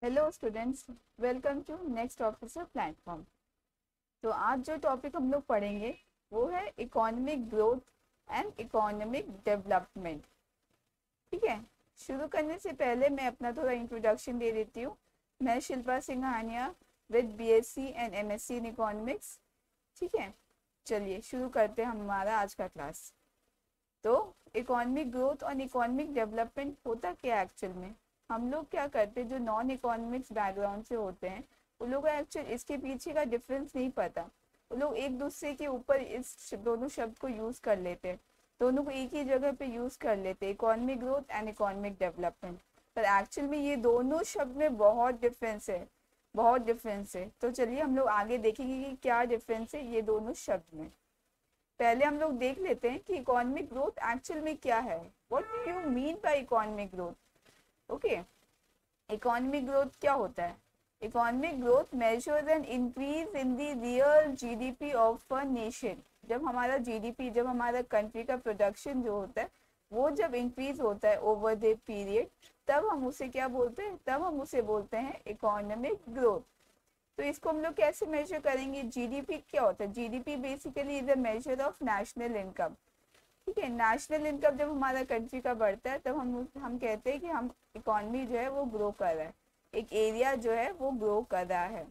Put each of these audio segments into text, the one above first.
Hello students, welcome to next officer platform. तो आज जो टॉपिक हम लोग पढ़ेंगे वो है economic growth and economic development. ठीक है, शुरू करने से पहले मैं अपना थोड़ा इंट्रोडक्शन दे देती हूँ। मैं Shilpa Singhania with BSc and MSc in economics. ठीक है, चलिए शुरू करते हैं हमारा आज का क्लास। तो इकोनॉमिक ग्रोथ और इकोनॉमिक डेवलपमेंट होता क्या एक्चुअल में? हम लोग क्या करते हैं, जो नॉन इकोनॉमिक्स बैकग्राउंड से होते हैं उन लोगों को एक्चुअल इसके पीछे का डिफरेंस नहीं पता। वो लोग एक दूसरे के ऊपर इस दोनों शब्द को यूज कर लेते हैं, दोनों को एक ही जगह पे यूज कर लेते हैं, economic growth and economic development. पर एक्चुअल में ये दोनों शब्द में बहुत डिफरेंस है, बहुत डिफरेंस है। तो चलिए हम लोग आगे देखेंगे कि क्या डिफरेंस है ये दोनों शब्द में। पहले हम लोग देख लेते हैं कि इकोनॉमिक ग्रोथ एक्चुअल में क्या है। What do you mean by economic growth? Okay, economic growth क्या होता है? Economic growth measures an increase in the real GDP of a nation. जब हमारा जीडीपी, जब हमारा कंट्री का प्रोडक्शन जो होता है वो जब इंक्रीज होता है ओवर द पीरियड, तब हम उसे क्या बोलते हैं? तब हम उसे बोलते हैं इकोनॉमिक ग्रोथ। तो इसको हम लोग कैसे मेजर करेंगे? जीडीपी क्या होता है? GDP basically is a measure of national income. ठीक है, नेशनल इनकम जब हमारा कंट्री का बढ़ता है तब हम कहते हैं कि हम इकोनॉमी जो है वो ग्रो कर रहा है, एक एरिया जो है वो ग्रो कर रहा है।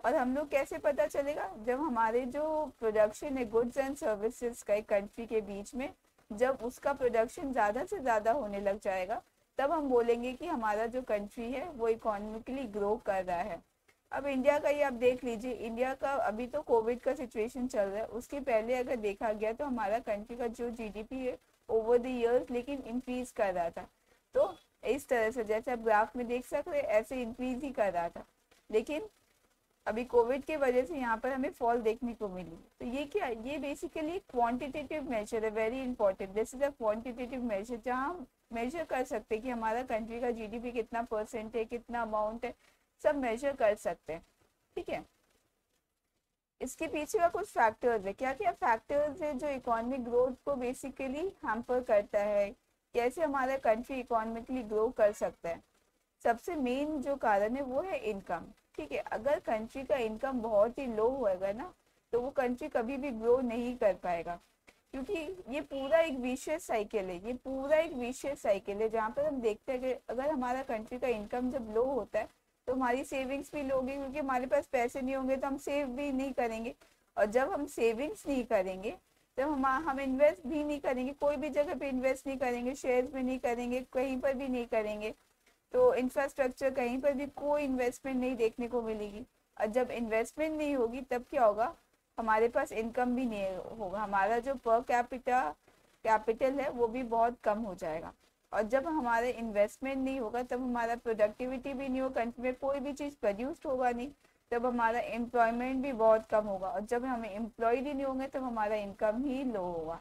और हम लोग कैसे पता चलेगा? जब हमारे जो प्रोडक्शन है गुड्स एंड सर्विसेज का एक कंट्री के बीच में, जब उसका प्रोडक्शन ज़्यादा से ज़्यादा होने लग जाएगा तब हम बोलेंगे कि हमारा जो कंट्री है वो इकोनॉमिकली ग्रो कर रहा है। अब इंडिया का ही आप देख लीजिए, इंडिया का अभी तो कोविड का सिचुएशन चल रहा है, उसके पहले अगर देखा गया तो हमारा कंट्री का जो जीडीपी है ओवर द इयर्स लेकिन इंक्रीज कर रहा था। तो इस तरह से जैसे आप ग्राफ में देख सकते हैं ऐसे इंक्रीज ही कर रहा था। लेकिन अभी कोविड की वजह से यहाँ पर हमें फॉल देखने को मिली। तो ये क्या है? ये बेसिकली क्वांटिटेटिव मेजर है, very important. This is a quantitative measure जहाँ हम मेजर कर सकते हैं कि हमारा कंट्री का जीडीपी कितना परसेंट है, कितना अमाउंट है, सब मेजर कर सकते हैं। ठीक है, इसके पीछे का कुछ फैक्टर्स है। क्या क्या फैक्टर्स है जो इकोनॉमिक ग्रोथ को बेसिकली हैम्पर करता है? कैसे हमारा कंट्री इकोनॉमिकली ग्रो कर सकता है? सबसे मेन जो कारण है वो है इनकम। ठीक है, अगर कंट्री का इनकम बहुत ही लो होएगा ना तो वो कंट्री कभी भी ग्रो नहीं कर पाएगा, क्योंकि ये पूरा एक विशियस साइकिल है, ये पूरा एक विशियस साइकिल है जहाँ पर हम देखते हैं कि अगर हमारा कंट्री का इनकम जब लो होता है तो हमारी सेविंग्स भी लो होगी, क्योंकि हमारे पास पैसे नहीं होंगे तो हम सेव भी नहीं करेंगे। और जब हम सेविंग्स नहीं करेंगे तब हम इन्वेस्ट भी नहीं करेंगे, कोई भी जगह पे इन्वेस्ट नहीं करेंगे, शेयर्स में नहीं करेंगे, कहीं पर भी नहीं करेंगे। तो इंफ्रास्ट्रक्चर कहीं पर भी कोई इन्वेस्टमेंट नहीं देखने को मिलेगी। और जब इन्वेस्टमेंट नहीं होगी तब क्या होगा? हमारे पास इनकम भी नहीं होगा, हमारा जो पर कैपिटल है वो भी बहुत कम हो जाएगा। और जब हमारा इन्वेस्टमेंट नहीं होगा तब हमारा प्रोडक्टिविटी भी नहीं होगा, कंट्री में कोई भी चीज़ प्रोड्यूस्ड होगा नहीं, तब हमारा एम्प्लॉयमेंट भी बहुत कम होगा। और जब हमें एम्प्लॉयड ही नहीं होंगे तब हमारा इनकम ही लो होगा।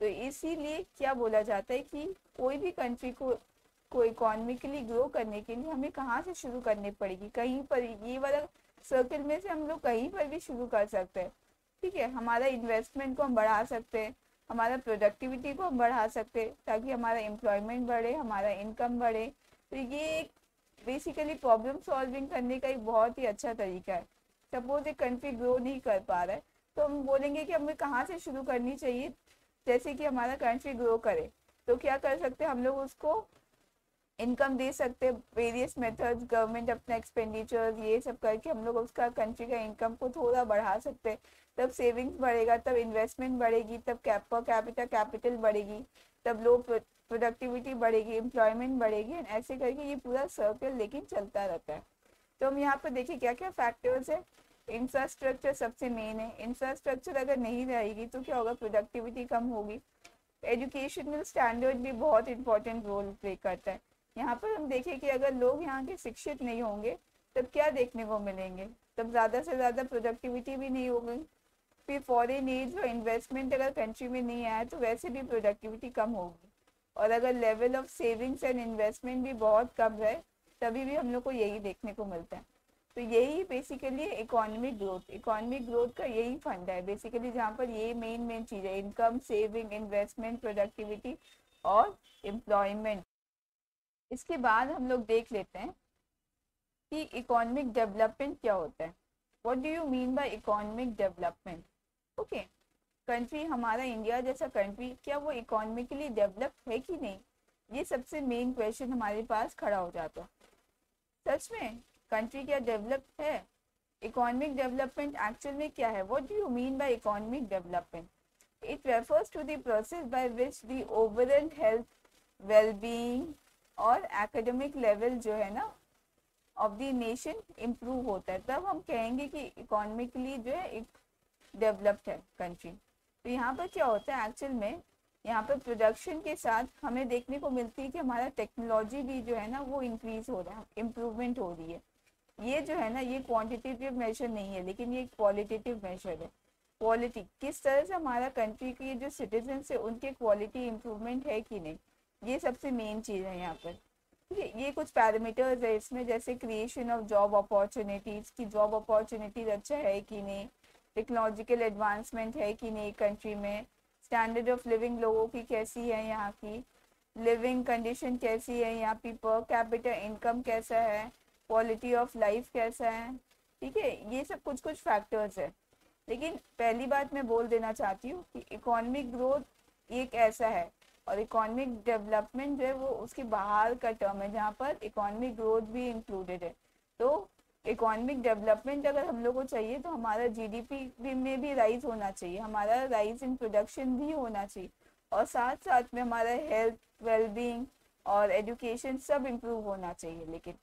तो इसीलिए क्या बोला जाता है कि कोई भी कंट्री को इकोनॉमिकली ग्रो करने के लिए हमें कहाँ से शुरू करनी पड़ेगी? कहीं पर, ये वाला सर्किल में से हम लोग कहीं पर भी शुरू कर सकते हैं। ठीक है, हमारा इन्वेस्टमेंट को हम बढ़ा सकते हैं, हमारा प्रोडक्टिविटी को हम बढ़ा सकते हैं ताकि हमारा एम्प्लॉयमेंट बढ़े, हमारा इनकम बढ़े। तो ये एक बेसिकली प्रॉब्लम सॉल्विंग करने का एक बहुत ही अच्छा तरीका है। सपोज एक कंट्री ग्रो नहीं कर पा रहा है तो हम बोलेंगे कि हमें कहाँ से शुरू करनी चाहिए, जैसे कि हमारा कंट्री ग्रो करे। तो क्या कर सकते हैं हम लोग? उसको इनकम दे सकते हैं, वेरियस मेथड्स, गवर्नमेंट अपना एक्सपेंडिचर्स ये सब करके हम लोग उसका कंट्री का इनकम को थोड़ा बढ़ा सकते हैं। तब सेविंग्स बढ़ेगा, तब इन्वेस्टमेंट बढ़ेगी, तब कैपिटल बढ़ेगी, तब लो प्रोडक्टिविटी बढ़ेगी, एम्प्लॉयमेंट बढ़ेगी, ऐसे करके ये पूरा सर्कल लेकिन चलता रहता है। तो हम यहाँ पर देखिए क्या क्या फैक्टर्स है। इंफ्रास्ट्रक्चर सबसे मेन है। इंफ्रास्ट्रक्चर अगर नहीं रहेगी तो क्या होगा? प्रोडक्टिविटी कम होगी। एजुकेशनल स्टैंडर्ड भी बहुत इंपॉर्टेंट रोल प्ले करता है। यहाँ पर हम देखें कि अगर लोग यहाँ के शिक्षित नहीं होंगे तब क्या देखने को मिलेंगे? तब ज़्यादा से ज़्यादा प्रोडक्टिविटी भी नहीं होगी। फिर फॉरेन एड और इन्वेस्टमेंट अगर कंट्री में नहीं आया तो वैसे भी प्रोडक्टिविटी कम होगी। और अगर level of savings and investment भी बहुत कम रहे तभी भी हम लोग को यही देखने को मिलता है। तो यही बेसिकली इकोनॉमिक ग्रोथ का यही फंडा है बेसिकली, जहाँ पर ये मेन चीज़ है, इनकम, सेविंग, इन्वेस्टमेंट, प्रोडक्टिविटी और एम्प्लॉयमेंट। इसके बाद हम लोग देख लेते हैं कि इकोनॉमिक डेवलपमेंट क्या होता है। What do you mean by economic development? Okay, country हमारा इंडिया जैसा कंट्री क्या वो इकोनॉमिकली डेवलप है कि नहीं, ये सबसे मेन क्वेश्चन हमारे पास खड़ा हो जाता है। सच में कंट्री क्या डेवलप है? इकोनॉमिक डेवलपमेंट एक्चुअल में क्या है? What do you mean by economic development? It refers to the process by which the overall health, wellbeing और एकेडमिक लेवल जो है ना ऑफ द नेशन इम्प्रूव होता है, तब हम कहेंगे कि इकोनॉमिकली जो है एक डेवलप्ड है कंट्री। तो यहाँ पर क्या होता है एक्चुअल में, यहाँ पर प्रोडक्शन के साथ हमें देखने को मिलती है कि हमारा टेक्नोलॉजी भी जो है ना वो इंक्रीज हो रहा है, इम्प्रूवमेंट हो रही है। ये जो है ना ये क्वांटिटेटिव मेजर नहीं है, लेकिन ये क्वालिटेटिव मेजर है। क्वालिटी किस तरह से हमारा कंट्री के जो सिटीजन है उनके क्वालिटी इम्प्रूवमेंट है कि नहीं, ये सबसे मेन चीज़ है यहाँ पर। ठीक है, ये कुछ पैरामीटर्स है इसमें, जैसे क्रिएशन ऑफ जॉब अपॉर्चुनिटीज़ की जॉब अपॉर्चुनिटीज़ अच्छा है कि नहीं, टेक्नोलॉजिकल एडवांसमेंट है कि नहीं कंट्री में, स्टैंडर्ड ऑफ लिविंग लोगों की कैसी है, यहाँ की लिविंग कंडीशन कैसी है, यहाँ पे पर कैपिटा इनकम कैसा है, क्वालिटी ऑफ लाइफ कैसा है। ठीक है, ये सब कुछ कुछ फैक्टर्स है। लेकिन पहली बात मैं बोल देना चाहती हूँ कि इकोनॉमिक ग्रोथ एक ऐसा है और इकोनॉमिक डेवलपमेंट जो है वो उसके बाहर का टर्म है, जहाँ पर इकोनॉमिक ग्रोथ भी इंक्लूडेड है। तो इकोनॉमिक डेवलपमेंट अगर हम लोग को चाहिए तो हमारा जीडीपी में भी राइज होना चाहिए, हमारा राइज इन प्रोडक्शन भी होना चाहिए, और साथ साथ में हमारा हेल्थ, वेलबींग और एजुकेशन सब इम्प्रूव होना चाहिए। लेकिन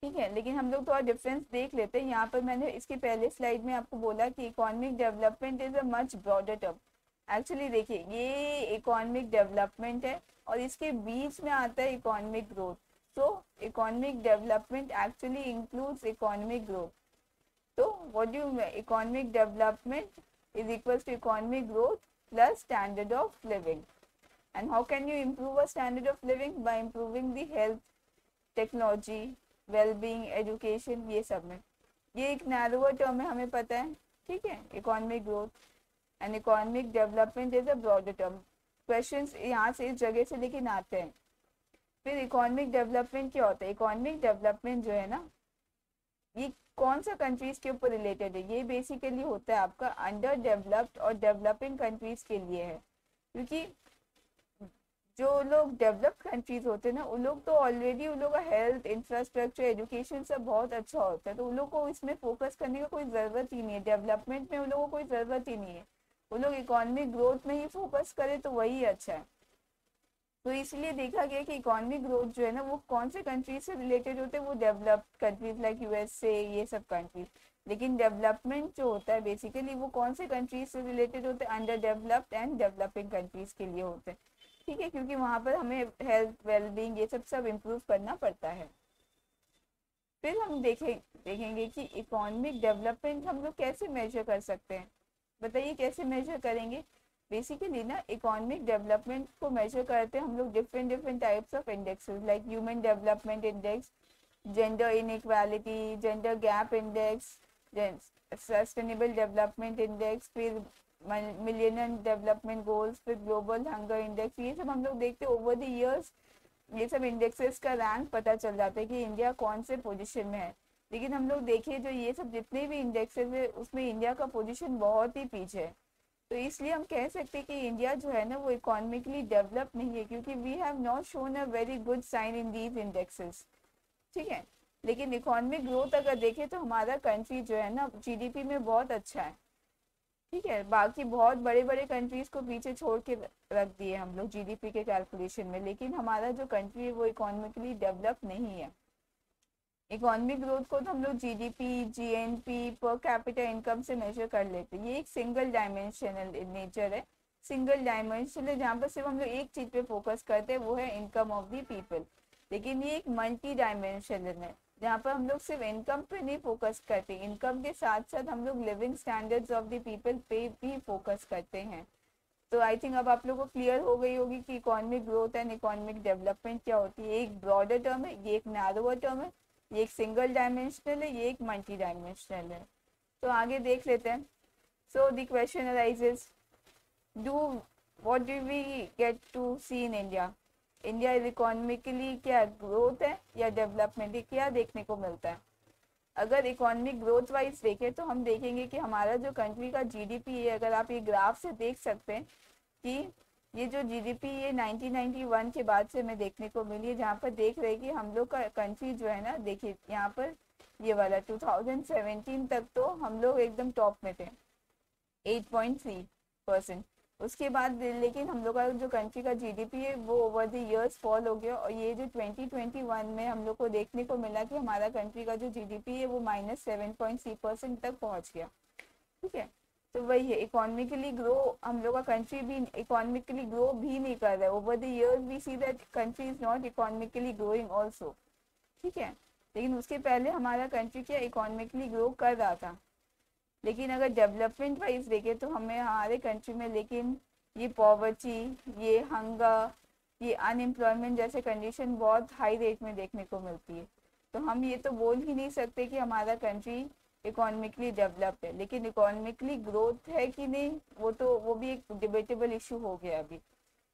ठीक है, लेकिन हम लोग थोड़ा डिफरेंस देख लेते हैं। यहाँ पर मैंने इसके पहले स्लाइड में आपको बोला कि economic development is a much broader term. Actually देखिए ये इकोनॉमिक डेवलपमेंट है और इसके बीच में आता है economic growth. So economic development actually includes economic growth. तो what do economic development is equals to economic growth plus standard of living. And how can you improve a standard of living? By improving the health, technology, wellbeing, education, ये सब में। ये एक narrower term है, हमें पता है। ठीक है, economic growth and economic development is a broader term. Questions यहाँ से इस जगह से लेकिन आते हैं। फिर इकोनॉमिक डेवलपमेंट क्या होता है? इकोनॉमिक डेवलपमेंट जो है ना ये कौन सा कंट्रीज के ऊपर रिलेटेड है? ये बेसिकली होता है आपका अंडर डेवलप्ड और डेवलपिंग कंट्रीज के लिए है, क्योंकि जो लोग डेवलप्ड कंट्रीज होते हैं ना उन लोग तो ऑलरेडी उन लोग का हेल्थ, इंफ्रास्ट्रक्चर, एजुकेशन सब बहुत अच्छा होता है, तो उन लोग को इसमें फोकस करने का कोई ज़रूरत ही नहीं है, डेवलपमेंट में उन लोगों को कोई ज़रूरत ही नहीं है। वो लोग इकोनॉमिक ग्रोथ में ही फोकस करे तो वही अच्छा है। तो इसलिए देखा गया कि इकोनॉमिक ग्रोथ जो है ना वो कौन से कंट्रीज से रिलेटेड होते हैं? वो डेवलप्ड कंट्रीज लाइक यूएसए, ये सब कंट्रीज। लेकिन डेवलपमेंट जो होता है बेसिकली वो कौन से कंट्रीज से रिलेटेड होते हैं? Under developed and developing countries के लिए होते हैं। ठीक है, क्योंकि वहाँ पर हमें हेल्थ, वेलबींग ये सब सब इम्प्रूव करना पड़ता है। फिर हम देखेंगे कि इकोनॉमिक डेवलपमेंट हम लोग कैसे मेजर कर सकते हैं। बताइए कैसे मेजर करेंगे? बेसिकली ना इकोनॉमिक डेवलपमेंट को मेजर करते हैं हम लोग different different types of indexes like human development index, gender inequality, gender gap index, sustainable development index, फिर मिलेनियम डेवलपमेंट गोल्स, फिर ग्लोबल हंगर इंडेक्स। ये सब हम लोग देखते ओवर द ईयर्स, ये सब इंडेक्सेस का रैंक पता चल जाता है कि इंडिया कौन से पोजीशन में है। लेकिन हम लोग देखिए जो ये सब जितने भी इंडेक्सेस है उसमें इंडिया का पोजीशन बहुत ही पीछे है। तो इसलिए हम कह सकते हैं कि इंडिया जो है ना वो इकोनॉमिकली डेवलप नहीं है, क्योंकि we have not shown a very good sign in these indexes. ठीक है, लेकिन इकोनॉमिक ग्रोथ अगर देखें तो हमारा कंट्री जो है ना जीडीपी में बहुत अच्छा है। ठीक है, बाकी बहुत बड़े बड़े कंट्रीज को पीछे छोड़ के रख दिए हम लोग जीडीपी के कैलकुलेशन में, लेकिन हमारा जो कंट्री है वो इकोनॉमिकली डेवलप नहीं है। इकोनॉमिक ग्रोथ को तो हम लोग GDP, GNP, per capita income से मेजर कर लेते हैं। ये एक सिंगल डायमेंशनल नेचर है, सिंगल डायमेंशनल है, जहाँ पर सिर्फ हम लोग एक चीज पे फोकस करते हैं वो है इनकम ऑफ द पीपल। लेकिन ये एक मल्टी डायमेंशनल है जहाँ पर हम लोग सिर्फ इनकम पे नहीं फोकस करते, इनकम के साथ साथ हम लोग living standards of the people पे भी फोकस करते हैं। तो आई थिंक अब आप लोगों को क्लियर हो गई होगी कि economic growth and economic development क्या होती है। एक ब्रॉडर टर्म है, ये एक नैरोअर टर्म है, ये एक सिंगल डायमेंशनल है, ये एक मल्टी डायमेंशनल है। तो आगे देख लेते हैं। So the question arises, do what do we get to see in India? India economically क्या ग्रोथ है या डेवलपमेंट, क्या देखने को मिलता है? अगर इकोनॉमिक ग्रोथ वाइज देखें तो हम देखेंगे कि हमारा जो कंट्री का जीडीपी है, अगर आप ये ग्राफ से देख सकते हैं कि ये जो जीडीपी ये 1991 के बाद से हमें देखने को मिली है, जहाँ पर देख रहे हैं कि हम लोग का कंट्री जो है ना, देखिए यहाँ पर ये वाला 2017 तक तो हम लोग एकदम टॉप में थे 8.3%। उसके बाद लेकिन हम लोग का जो कंट्री का जीडीपी है वो ओवर द इयर्स फॉल हो गया, और ये जो 2021 में हम लोग को देखने को मिला कि हमारा कंट्री का जो जीडीपी है वो -7.3% तक पहुंच गया। ठीक है, तो वही है, इकोनॉमिकली ग्रो हम लोग का कंट्री भी इकोनॉमिकली ग्रो भी नहीं कर रहा है। Over the years we see that country is not economically growing also. ठीक है, लेकिन उसके पहले हमारा कंट्री क्या इकोनॉमिकली ग्रो कर रहा था। लेकिन अगर डेवलपमेंट वाइज देखें तो हमें हमारे कंट्री में लेकिन ये पॉवर्टी, ये हंगर, ये अनएम्प्लॉयमेंट जैसे कंडीशन बहुत हाई रेट में देखने को मिलती है। तो हम ये तो बोल ही नहीं सकते कि हमारा कंट्री इकोनॉमिकली डेवलप्ड है, लेकिन इकोनॉमिकली ग्रोथ है कि नहीं वो भी एक डिबेटेबल इशू हो गया अभी,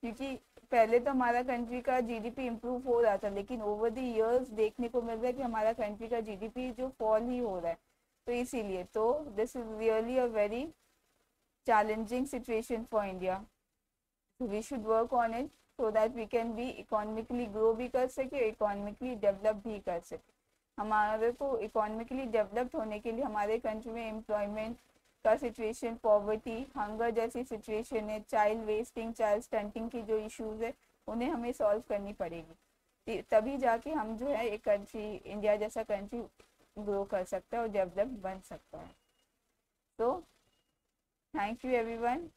क्योंकि पहले तो हमारा कंट्री का जीडीपी इम्प्रूव हो रहा था, लेकिन ओवर द इयर्स देखने को मिल रहा है कि हमारा कंट्री का जीडीपी जो फॉल ही हो रहा है। तो इसीलिए तो this is really a very challenging situation for India. We should work on it so that we can be economically grow भी कर सके, इकोनॉमिकली डेवलप भी कर सके। हमारे को इकोनॉमिकली डेवलप्ड होने के लिए हमारे कंट्री में एम्प्लॉयमेंट का सिचुएशन, पॉवर्टी, हंगर जैसी सिचुएशन है, चाइल्ड वेस्टिंग, चाइल्ड स्टंटिंग की जो इश्यूज है उन्हें हमें सॉल्व करनी पड़ेगी, तभी जाके हम जो है एक कंट्री इंडिया जैसा कंट्री ग्रो कर सकता है और डेवलप बन सकता है। तो थैंक यू एवरीवन,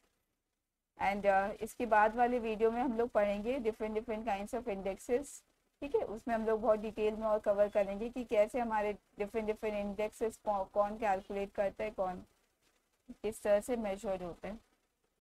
एंड इसके बाद वाले वीडियो में हम लोग पढ़ेंगे different different kinds of indexes. ठीक है, उसमें हम लोग बहुत डिटेल में और कवर करेंगे कि कैसे हमारे डिफरेंट डिफरेंट इंडेक्सेस कौन कैलकुलेट करता है, कौन किस तरह से मेजर्ड होते हैं।